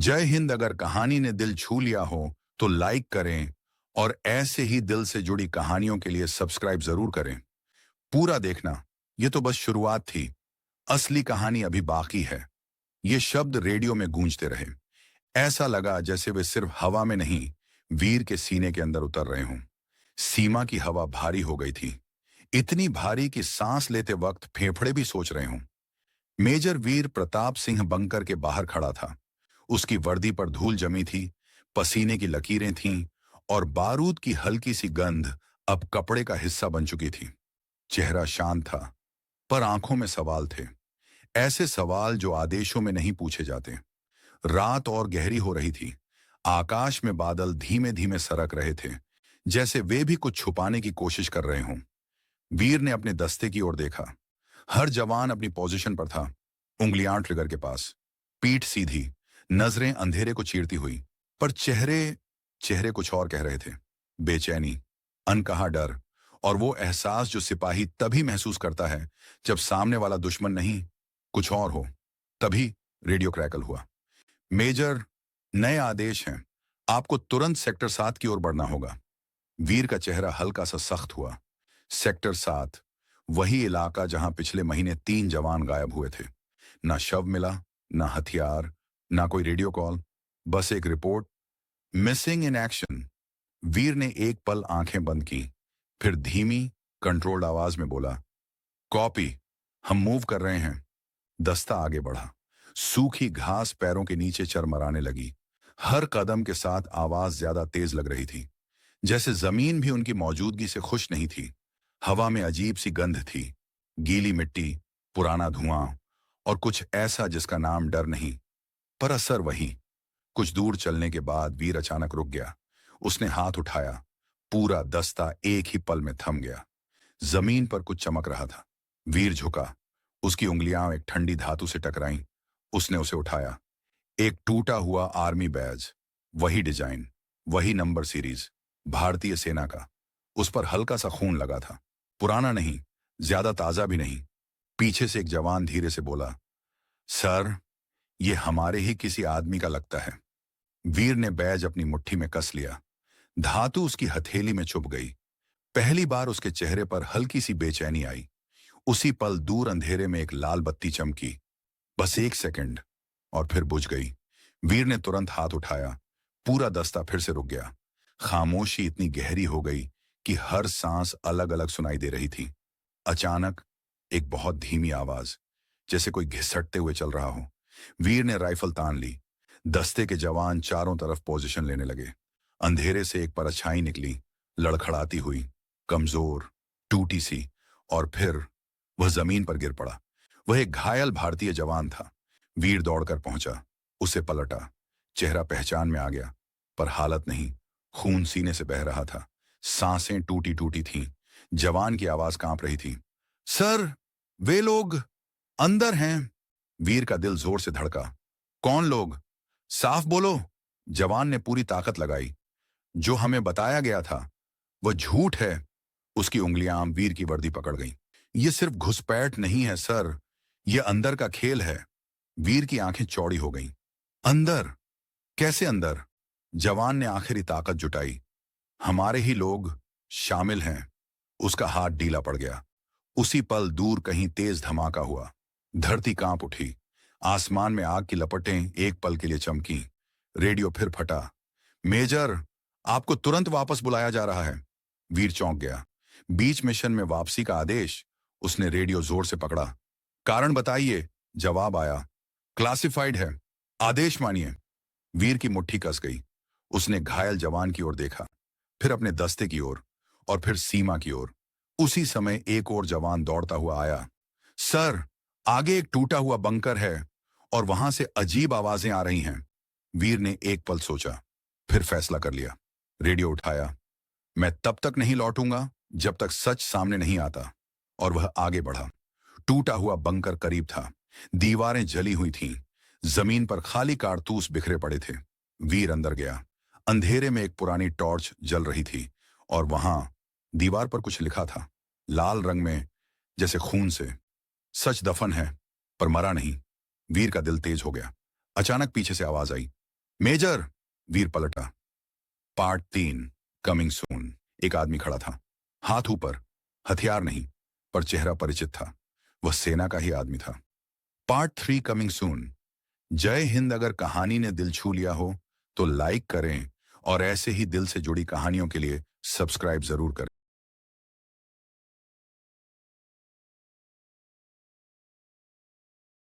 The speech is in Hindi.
जय हिंद। अगर कहानी ने दिल छू लिया हो तो लाइक करें और ऐसे ही दिल से जुड़ी कहानियों के लिए सब्सक्राइब जरूर करें। पूरा देखना, ये तो बस शुरुआत थी। असली कहानी अभी बाकी है। ये शब्द रेडियो में गूंजते रहे। ऐसा लगा जैसे वे सिर्फ हवा में नहीं, वीर के सीने के अंदर उतर रहे हों। सीमा की हवा भारी हो गई थी, इतनी भारी कि सांस लेते वक्त फेफड़े भी सोच रहे हों। मेजर वीर प्रताप सिंह बंकर के बाहर खड़ा था। उसकी वर्दी पर धूल जमी थी, पसीने की लकीरें थीं और बारूद की हल्की सी गंध अब कपड़े का हिस्सा बन चुकी थी। चेहरा शांत था, पर आंखों में सवाल थे। ऐसे सवाल जो आदेशों में नहीं पूछे जाते। रात और गहरी हो रही थी। आकाश में बादल धीमे धीमे सरक रहे थे, जैसे वे भी कुछ छुपाने की कोशिश कर रहे हों। वीर ने अपने दस्ते की ओर देखा। हर जवान अपनी पोजीशन पर था, उंगलियां ट्रिगर के पास, पीठ सीधी, नजरें अंधेरे को चीरती हुई। पर चेहरे चेहरे कुछ और कह रहे थे। बेचैनी, अनकहा डर और वो एहसास जो सिपाही तभी महसूस करता है जब सामने वाला दुश्मन नहीं, कुछ और हो। तभी रेडियो क्रैकल हुआ। मेजर, नए आदेश हैं। आपको तुरंत सेक्टर 7 की ओर बढ़ना होगा। वीर का चेहरा हल्का सा सख्त हुआ। सेक्टर 7, वही इलाका जहां पिछले महीने 3 जवान गायब हुए थे। ना शव मिला, ना हथियार, ना कोई रेडियो कॉल, बस एक रिपोर्ट, मिसिंग इन एक्शन। वीर ने एक पल आंखें बंद की, फिर धीमी, कंट्रोल्ड आवाज में बोला, कॉपी, हम मूव कर रहे हैं। दस्ता आगे बढ़ा। सूखी घास पैरों के नीचे चरमराने लगी। हर कदम के साथ आवाज ज्यादा तेज लग रही थी, जैसे जमीन भी उनकी मौजूदगी से खुश नहीं थी। हवा में अजीब सी गंध थी, गीली मिट्टी, पुराना धुआं और कुछ ऐसा जिसका नाम डर नहीं, पर असर वही। कुछ दूर चलने के बाद वीर अचानक रुक गया। उसने हाथ उठाया। पूरा दस्ता एक ही पल में थम गया। जमीन पर कुछ चमक रहा था। वीर झुका। उसकी उंगलियां एक ठंडी धातु से टकराईं। उसने उसे उठाया। एक टूटा हुआ आर्मी बैज, वही डिजाइन, वही नंबर सीरीज, भारतीय सेना का। उस पर हल्का सा खून लगा था, पुराना नहीं, ज्यादा ताजा भी नहीं। पीछे से एक जवान धीरे से बोला, सर, ये हमारे ही किसी आदमी का लगता है। वीर ने बैज अपनी मुट्ठी में कस लिया। धातु उसकी हथेली में चुभ गई। पहली बार उसके चेहरे पर हल्की सी बेचैनी आई। उसी पल दूर अंधेरे में एक लाल बत्ती चमकी। बस एक सेकंड, और फिर बुझ गई। वीर ने तुरंत हाथ उठाया। पूरा दस्ता फिर से रुक गया। खामोशी इतनी गहरी हो गई कि हर सांस अलग अलग सुनाई दे रही थी। अचानक एक बहुत धीमी आवाज, जैसे कोई घिसटते हुए चल रहा हो। वीर ने राइफल तान ली। दस्ते के जवान चारों तरफ पोजीशन लेने लगे। अंधेरे से एक परछाई निकली, लड़खड़ाती हुई, कमजोर, टूटी सी, और फिर वह जमीन पर गिर पड़ा। वह एक घायल भारतीय जवान था। वीर दौड़कर पहुंचा, उसे पलटा। चेहरा पहचान में आ गया, पर हालत नहीं। खून सीने से बह रहा था, सांसें टूटी टूटी थीं। जवान की आवाज कांप रही थी, सर, वे लोग अंदर हैं। वीर का दिल जोर से धड़का। कौन लोग? साफ बोलो। जवान ने पूरी ताकत लगाई। जो हमें बताया गया था वह झूठ है। उसकी उंगलियां वीर की वर्दी पकड़ गईं। ये सिर्फ घुसपैठ नहीं है सर, यह अंदर का खेल है। वीर की आंखें चौड़ी हो गईं। अंदर? कैसे अंदर? जवान ने आखिरी ताकत जुटाई। हमारे ही लोग शामिल हैं। उसका हाथ ढीला पड़ गया। उसी पल दूर कहीं तेज धमाका हुआ। धरती कांप उठी। आसमान में आग की लपटें एक पल के लिए चमकी। रेडियो फिर फटा। मेजर, आपको तुरंत वापस बुलाया जा रहा है। वीर चौंक गया। बीच मिशन में वापसी का आदेश। उसने रेडियो जोर से पकड़ा। कारण बताइए। जवाब आया, क्लासिफाइड है, आदेश मानिए। वीर की मुट्ठी कस गई। उसने घायल जवान की ओर देखा, फिर अपने दस्ते की ओर, और फिर सीमा की ओर। उसी समय एक और जवान दौड़ता हुआ आया। सर, आगे एक टूटा हुआ बंकर है और वहां से अजीब आवाजें आ रही हैं। वीर ने एक पल सोचा, फिर फैसला कर लिया। रेडियो उठाया। मैं तब तक नहीं लौटूंगा जब तक सच सामने नहीं आता। और वह आगे बढ़ा। टूटा हुआ बंकर करीब था। दीवारें जली हुई थीं। जमीन पर खाली कारतूस बिखरे पड़े थे। वीर अंदर गया। अंधेरे में एक पुरानी टॉर्च जल रही थी, और वहां दीवार पर कुछ लिखा था, लाल रंग में, जैसे खून से। सच दफन है, पर मरा नहीं। वीर का दिल तेज हो गया। अचानक पीछे से आवाज आई, मेजर, वीर पलटा। Part 3, coming soon. एक आदमी खड़ा था, हाथ ऊपर, हथियार नहीं, पर चेहरा परिचित था। वह सेना का ही आदमी था। Part 3, coming soon. जय हिंद। अगर कहानी ने दिल छू लिया हो तो लाइक करें और ऐसे ही दिल से जुड़ी कहानियों के लिए सब्सक्राइब जरूर करें।